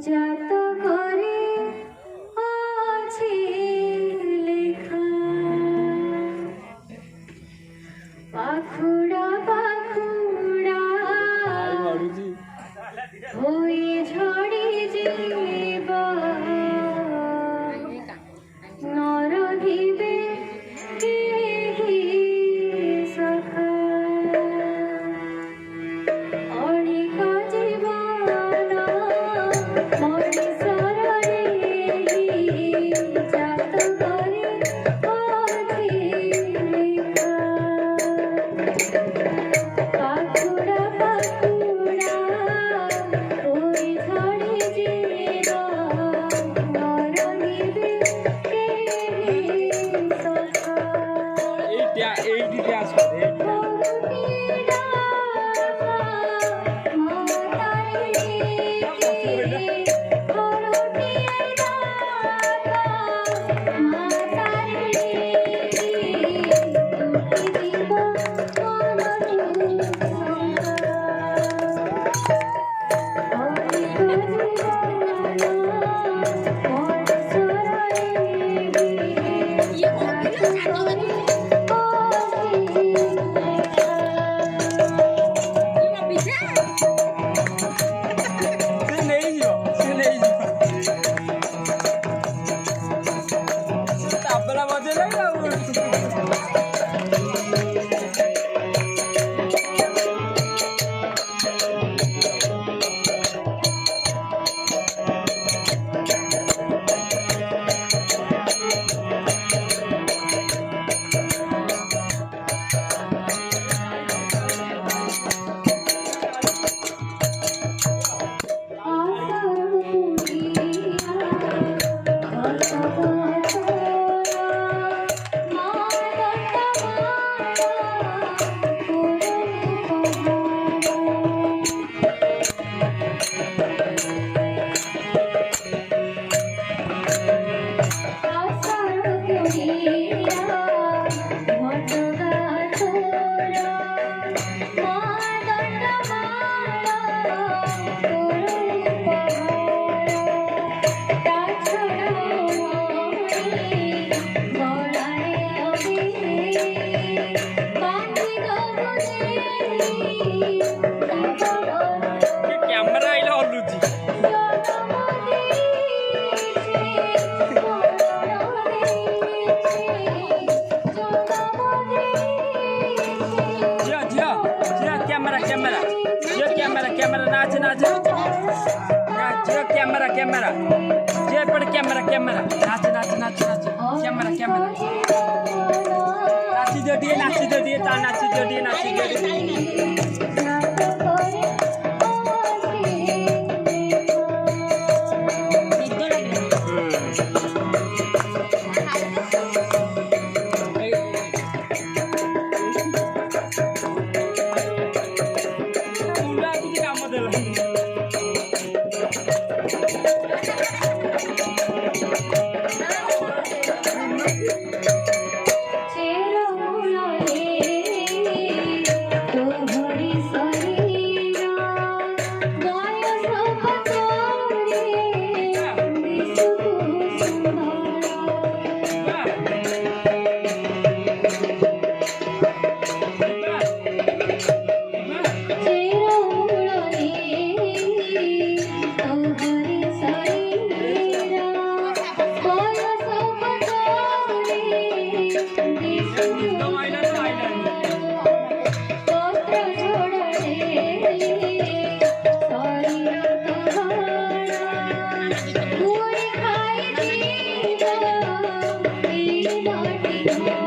जात करे আছে লেখা পাখুড়া পাখুড়া হয়ে ঝড়ে যাইবা নরহিবে কেহি সখা অনেক জীবন মরিসরে জাত করে আছে লেখা পাখুড়া পাখুড়া ওই ঝড়ে যেবা নরহিবে কেহি সখা এই দিকে আসবে कैमरा आइला और लुची कैमरा कैमरा जो कैमरा कैमरा नाच नाच जो कैमरा कैमरा जे पड़ कैमरा कैमरा नाच नाच नाच नाच कैमरा कैमरा नाची जो दिए ता नाची जो दिए Thank you.